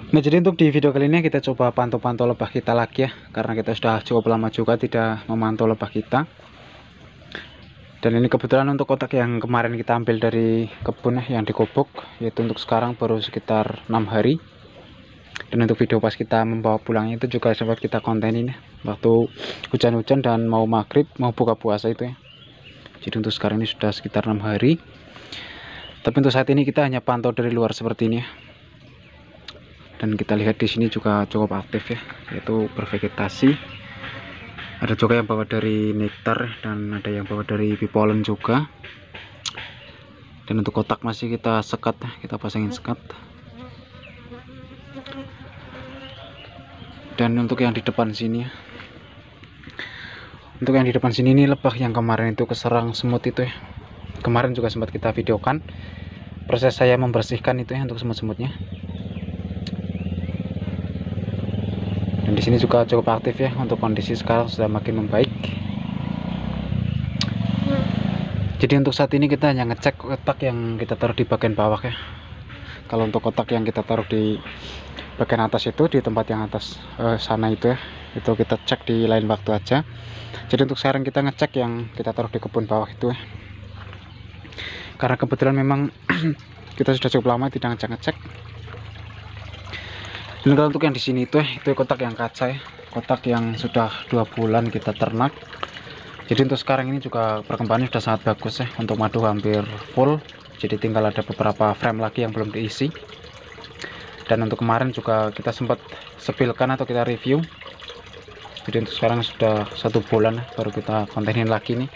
Nah, jadi untuk di video kali ini kita coba pantau-pantau lebah kita lagi ya, karena kita sudah cukup lama juga tidak memantau lebah kita. Dan ini kebetulan untuk kotak yang kemarin kita ambil dari kebun yang dikubuk, yaitu untuk sekarang baru sekitar 6 hari. Dan untuk video pas kita membawa pulangnya itu juga sempat kita kontenin ya, waktu hujan-hujan dan mau maghrib, mau buka puasa itu ya. Jadi untuk sekarang ini sudah sekitar 6 hari. Tapi untuk saat ini kita hanya pantau dari luar seperti ini ya. Dan kita lihat di sini juga cukup aktif ya, yaitu bervegetasi. Ada juga yang bawa dari nektar dan ada yang bawa dari bipolen juga. Dan untuk kotak masih kita sekat, kita pasangin sekat. Dan untuk yang di depan sini ya, untuk yang di depan sini ini lebah yang kemarin itu keserang semut itu ya. Kemarin juga sempat kita videokan proses saya membersihkan itu ya untuk semut-semutnya. Dan di sini juga cukup aktif ya, untuk kondisi sekarang sudah makin membaik. Jadi untuk saat ini kita hanya ngecek kotak yang kita taruh di bagian bawah ya. Kalau untuk kotak yang kita taruh di bagian atas itu, di tempat yang atas sana itu ya, itu kita cek di lain waktu aja. Jadi untuk sekarang kita ngecek yang kita taruh di kebun bawah itu ya. Karena kebetulan memang kita sudah cukup lama tidak ngecek-ngecek. Dan kalau untuk yang di sini itu kotak yang kaca ya, kotak yang sudah 2 bulan kita ternak. Jadi untuk sekarang ini juga perkembangannya sudah sangat bagus ya, untuk madu hampir full. Jadi tinggal ada beberapa frame lagi yang belum diisi. Dan untuk kemarin juga kita sempat sepilkan atau kita review. Jadi untuk sekarang sudah 1 bulan baru kita kontenin lagi nih.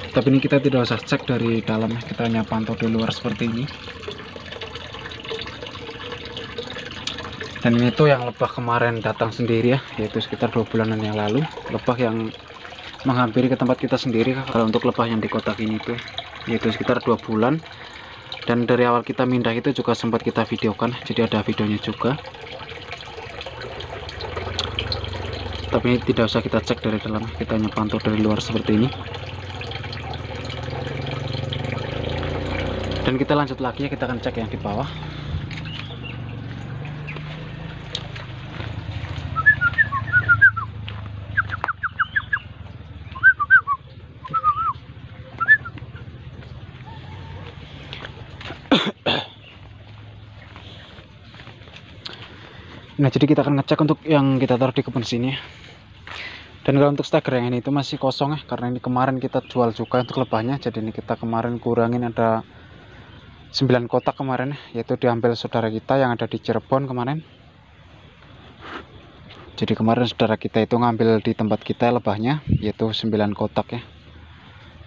Tapi ini kita tidak usah cek dari dalam, kita hanya pantau di luar seperti ini. Dan ini tuh yang lebah kemarin datang sendiri ya, yaitu sekitar 2 bulanan yang lalu. Lebah yang menghampiri ke tempat kita sendiri. Kalau untuk lebah yang di kotak ini tuh, yaitu sekitar 2 bulan. Dan dari awal kita mindah itu juga sempat kita videokan, jadi ada videonya juga. Tapi ini tidak usah kita cek dari dalam, kita hanya pantau dari luar seperti ini. Dan kita lanjut lagi ya, kita akan cek yang di bawah. Nah, jadi kita akan ngecek untuk yang kita taruh di kebun sini ya. Dan kalau untuk staker yang ini itu masih kosong ya, karena ini kemarin kita jual juga untuk lebahnya. Jadi ini kita kemarin kurangin, ada 9 kotak kemarin ya, yaitu diambil saudara kita yang ada di Cirebon kemarin. Jadi kemarin saudara kita itu ngambil di tempat kita lebahnya, yaitu 9 kotak ya.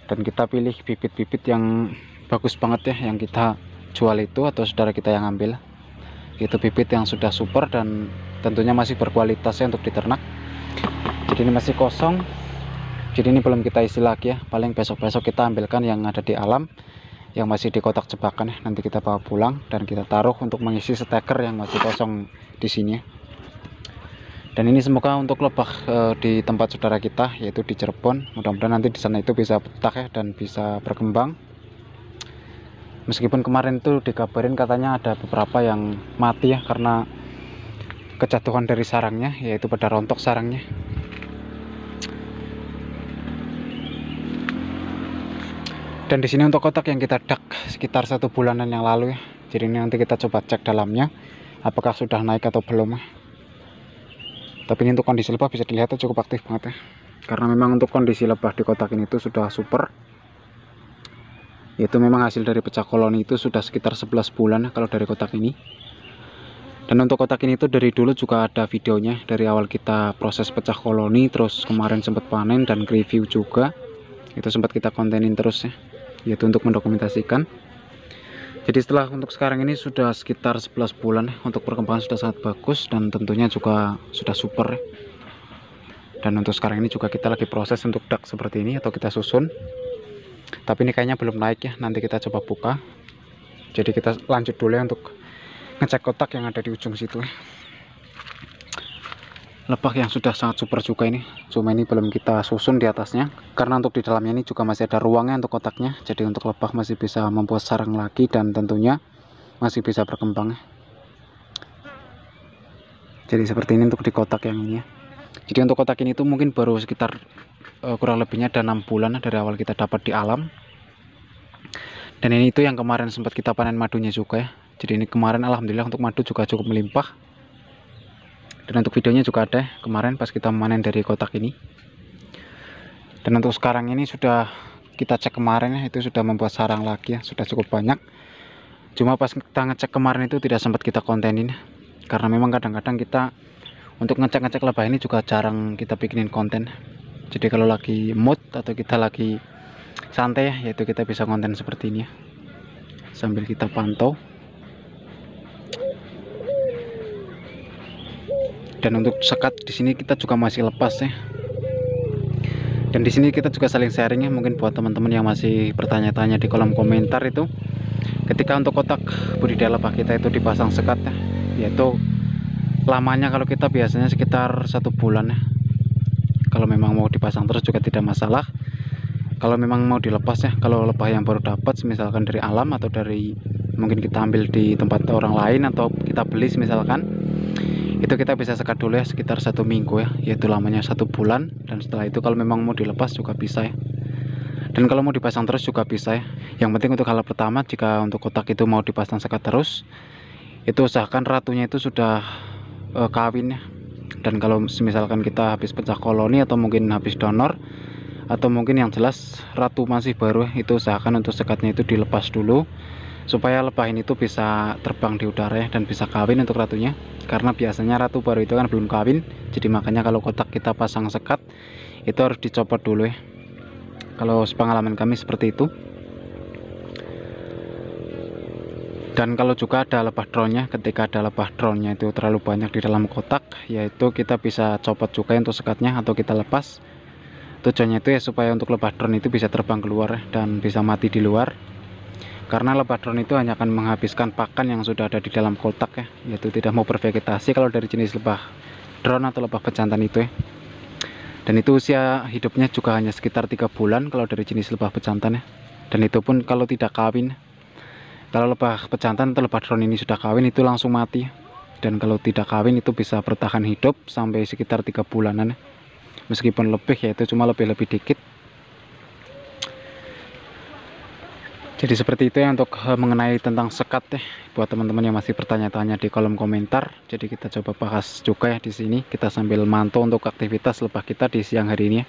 Dan kita pilih bibit-bibit yang bagus banget ya, yang kita jual itu, atau saudara kita yang ambil. Itu bibit yang sudah super dan tentunya masih berkualitas ya untuk diternak. Jadi ini masih kosong, jadi ini belum kita isi lagi ya. Paling besok-besok kita ambilkan yang ada di alam, yang masih di kotak jebakan ya. Nanti kita bawa pulang dan kita taruh untuk mengisi steker yang masih kosong di sini ya. Dan ini semoga untuk lebah di tempat saudara kita, yaitu di Cirebon. Mudah-mudahan nanti di sana itu bisa betah ya dan bisa berkembang. Meskipun kemarin itu dikabarin katanya ada beberapa yang mati ya, karena kejatuhan dari sarangnya, yaitu pada rontok sarangnya. Dan di sini untuk kotak yang kita dak sekitar 1 bulanan yang lalu ya. Jadi ini nanti kita coba cek dalamnya, apakah sudah naik atau belum. Tapi ini untuk kondisi lebah bisa dilihat cukup aktif banget ya. Karena memang untuk kondisi lebah di kotak ini itu sudah super. Itu memang hasil dari pecah koloni itu sudah sekitar 11 bulan kalau dari kotak ini. Dan untuk kotak ini tuh dari dulu juga ada videonya, dari awal kita proses pecah koloni, terus kemarin sempat panen dan review juga. Itu sempat kita kontenin terus ya, yaitu untuk mendokumentasikan. Jadi setelah untuk sekarang ini sudah sekitar 11 bulan ya, untuk perkembangan sudah sangat bagus dan tentunya juga sudah super ya. Dan untuk sekarang ini juga kita lagi proses untuk dak seperti ini atau kita susun. Tapi ini kayaknya belum naik ya, nanti kita coba buka. Jadi kita lanjut dulu ya untuk ngecek kotak yang ada di ujung situ ya. Lebah yang sudah sangat super juga ini, cuma ini belum kita susun di atasnya, karena untuk di dalamnya ini juga masih ada ruangnya untuk kotaknya. Jadi untuk lebah masih bisa membuat sarang lagi dan tentunya masih bisa berkembang. Jadi seperti ini untuk di kotak yang ini ya. Jadi untuk kotak ini tuh mungkin baru sekitar kurang lebihnya ada 6 bulan dari awal kita dapat di alam. Dan ini itu yang kemarin sempat kita panen madunya juga ya. Jadi ini kemarin alhamdulillah untuk madu juga cukup melimpah. Dan untuk videonya juga ada kemarin pas kita memanen dari kotak ini. Dan untuk sekarang ini sudah kita cek kemarin ya, itu sudah membuat sarang lagi ya, sudah cukup banyak. Cuma pas kita ngecek kemarin itu tidak sempat kita kontenin, karena memang kadang-kadang kita untuk ngecek lebah ini juga jarang kita bikinin konten. Jadi kalau lagi mood atau kita lagi santai ya, yaitu kita bisa konten seperti ini ya, sambil kita pantau. Dan untuk sekat di sini kita juga masih lepas ya. Dan di sini kita juga saling sharing ya, mungkin buat teman-teman yang masih bertanya-tanya di kolom komentar itu, ketika untuk kotak budidaya lebah kita itu dipasang sekat ya, yaitu lamanya kalau kita biasanya sekitar 1 bulan ya. Kalau memang mau dipasang terus juga tidak masalah. Kalau memang mau dilepas ya, kalau lebah yang baru dapat misalkan dari alam atau dari mungkin kita ambil di tempat orang lain atau kita beli misalkan, itu kita bisa sekat dulu ya sekitar 1 minggu ya, yaitu lamanya 1 bulan. Dan setelah itu kalau memang mau dilepas juga bisa ya, dan kalau mau dipasang terus juga bisa ya. Yang penting untuk hal pertama, jika untuk kotak itu mau dipasang sekat terus, itu usahakan ratunya itu sudah kawin ya. Dan kalau misalkan kita habis pecah koloni atau mungkin habis donor, atau mungkin yang jelas ratu masih baru ya, itu usahakan untuk sekatnya itu dilepas dulu, supaya lebah ini tuh bisa terbang di udara ya, dan bisa kawin untuk ratunya. Karena biasanya ratu baru itu kan belum kawin, jadi makanya kalau kotak kita pasang sekat itu harus dicopot dulu ya. Kalau sepengalaman kami seperti itu. Dan kalau juga ada lebah drone-nya, ketika ada lebah drone-nya itu terlalu banyak di dalam kotak, yaitu kita bisa copot juga untuk sekatnya atau kita lepas. Tujuannya itu ya supaya untuk lebah drone itu bisa terbang keluar dan bisa mati di luar. Karena lebah drone itu hanya akan menghabiskan pakan yang sudah ada di dalam kotak ya, yaitu tidak mau bervegetasi kalau dari jenis lebah drone atau lebah pejantan itu ya. Dan itu usia hidupnya juga hanya sekitar 3 bulan kalau dari jenis lebah pejantan ya. Dan itu pun kalau tidak kawin. Kalau lebah pejantan atau lebah drone ini sudah kawin itu langsung mati. Dan kalau tidak kawin itu bisa bertahan hidup sampai sekitar 3 bulanan ya. Meskipun lebih ya, itu cuma lebih dikit. Jadi seperti itu ya untuk mengenai tentang sekat ya, buat teman-teman yang masih bertanya-tanya di kolom komentar. Jadi kita coba bahas juga ya di sini, kita sambil mantau untuk aktivitas lebah kita di siang hari ini ya.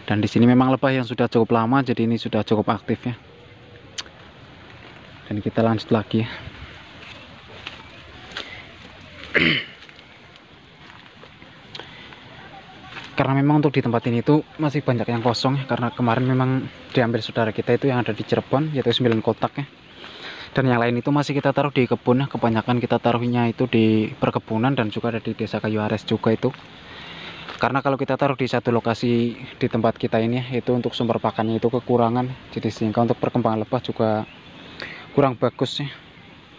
Dan di sini memang lebah yang sudah cukup lama, jadi ini sudah cukup aktif ya. Dan kita lanjut lagi ya. Karena memang untuk di tempat ini tuh masih banyak yang kosong ya, karena kemarin memang diambil saudara kita itu yang ada di Cirebon, yaitu 9 kotak ya. Dan yang lain itu masih kita taruh di kebun ya, kebanyakan kita taruhnya itu di perkebunan dan juga ada di Desa Kayu Ares juga itu. Karena kalau kita taruh di satu lokasi di tempat kita ini ya, itu untuk sumber pakannya itu kekurangan, jadi sehingga untuk perkembangan lebah juga kurang bagus ya,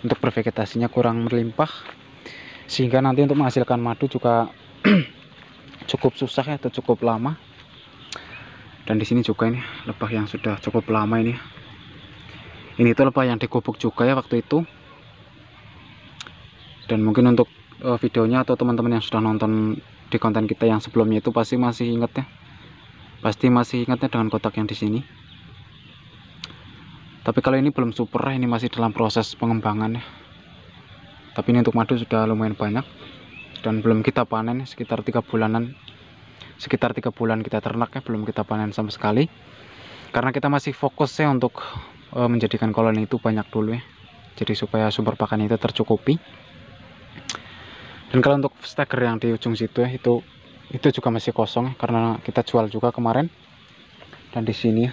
untuk bervegetasinya kurang melimpah, sehingga nanti untuk menghasilkan madu juga cukup susah ya, atau cukup lama. Dan di sini juga ini lebah yang sudah cukup lama ini. Ini tuh lebah yang digubuk juga ya waktu itu. Dan mungkin untuk videonya atau teman-teman yang sudah nonton di konten kita yang sebelumnya itu pasti masih ingat ya. Pasti masih ingatnya dengan kotak yang di sini. Tapi kalau ini belum super, ini masih dalam proses pengembangan ya. Tapi ini untuk madu sudah lumayan banyak. Dan belum kita panen sekitar 3 bulanan. Sekitar 3 bulan kita ternak ya, belum kita panen sama sekali. Karena kita masih fokus ya untuk menjadikan koloni itu banyak dulu ya. Jadi supaya sumber pakan itu tercukupi. Dan kalau untuk steger yang di ujung situ ya, itu juga masih kosong ya, karena kita jual juga kemarin. Dan di sini ya.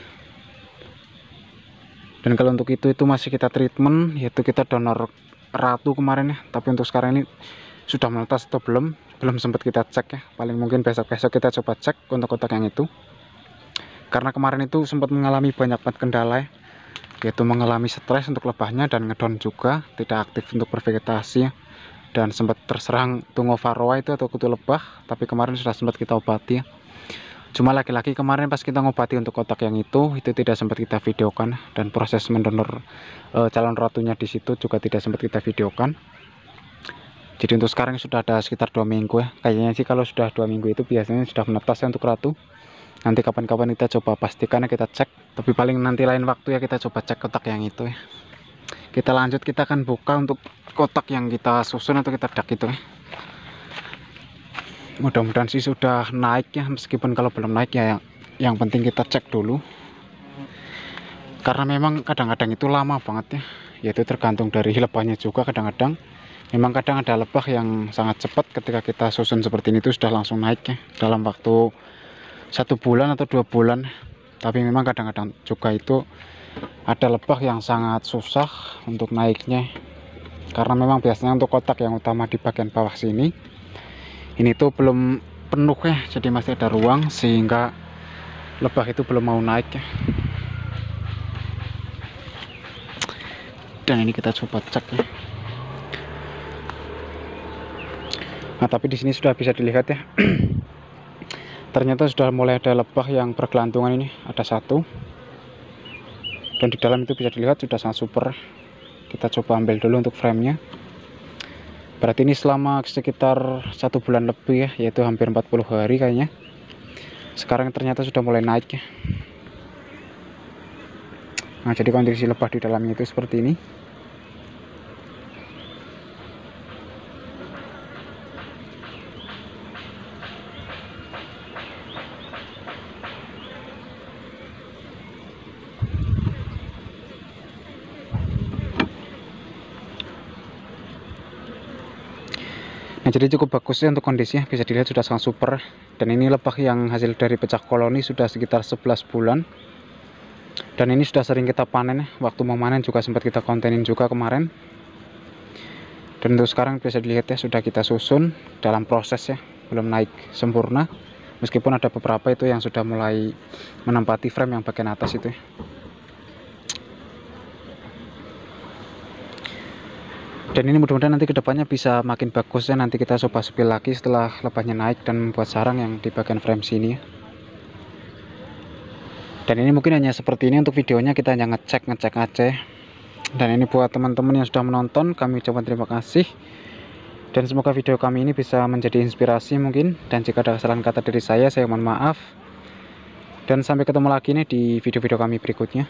Dan kalau untuk itu masih kita treatment, yaitu kita donor ratu kemarin ya. Tapi untuk sekarang ini sudah menetas atau belum sempat kita cek ya. Paling mungkin besok-besok kita coba cek untuk kotak yang itu. Karena kemarin itu sempat mengalami banyak banget kendala ya, yaitu mengalami stres untuk lebahnya dan ngedon juga, tidak aktif untuk bervegetasi ya. Dan sempat terserang tungo varroa itu atau kutu lebah, tapi kemarin sudah sempat kita obati ya. Cuma lagi-lagi kemarin pas kita ngobati untuk kotak yang itu tidak sempat kita videokan, dan proses mendonor calon ratunya di situ juga tidak sempat kita videokan. Jadi untuk sekarang sudah ada sekitar 2 minggu ya. Kayaknya sih kalau sudah 2 minggu itu biasanya sudah menetas ya untuk ratu. Nanti kapan-kapan kita coba pastikan ya, kita cek. Tapi paling nanti lain waktu ya kita coba cek kotak yang itu ya. Kita lanjut, kita akan buka untuk kotak yang kita susun atau kita dak itu ya. Mudah-mudahan sih sudah naik ya, meskipun kalau belum naik ya yang penting kita cek dulu. Karena memang kadang-kadang itu lama banget ya. Yaitu tergantung dari lebahnya juga, kadang-kadang memang kadang ada lebah yang sangat cepat ketika kita susun seperti ini itu sudah langsung naik ya dalam waktu 1 bulan atau 2 bulan. Tapi memang kadang-kadang juga itu ada lebah yang sangat susah untuk naiknya, karena memang biasanya untuk kotak yang utama di bagian bawah sini ini tuh belum penuh ya, jadi masih ada ruang sehingga lebah itu belum mau naik ya. Dan ini kita coba cek ya. Nah, tapi di sini sudah bisa dilihat ya. Ternyata sudah mulai ada lebah yang bergelantungan, ini ada 1. Dan di dalam itu bisa dilihat sudah sangat super. Kita coba ambil dulu untuk framenya. Berarti ini selama sekitar 1 bulan lebih ya, yaitu hampir 40 hari kayaknya. Sekarang ternyata sudah mulai naik ya. Nah, jadi kondisi lebah di dalamnya itu seperti ini. Nah, jadi cukup bagus ya untuk kondisinya, bisa dilihat sudah sangat super. Dan ini lebah yang hasil dari pecah koloni sudah sekitar 11 bulan. Dan ini sudah sering kita panen ya. Waktu memanen juga sempat kita kontenin juga kemarin. Dan untuk sekarang bisa dilihat ya, sudah kita susun dalam proses ya, belum naik sempurna. Meskipun ada beberapa itu yang sudah mulai menempati frame yang bagian atas itu ya. Dan ini mudah-mudahan nanti kedepannya bisa makin bagus ya. Nanti kita coba spill lagi setelah lebahnya naik dan membuat sarang yang di bagian frame sini ya. Dan ini mungkin hanya seperti ini untuk videonya, kita hanya ngecek aja. Dan ini buat teman-teman yang sudah menonton, kami ucapkan terima kasih. Dan semoga video kami ini bisa menjadi inspirasi mungkin. Dan jika ada kesalahan kata dari saya mohon maaf. Dan sampai ketemu lagi nih di video-video kami berikutnya.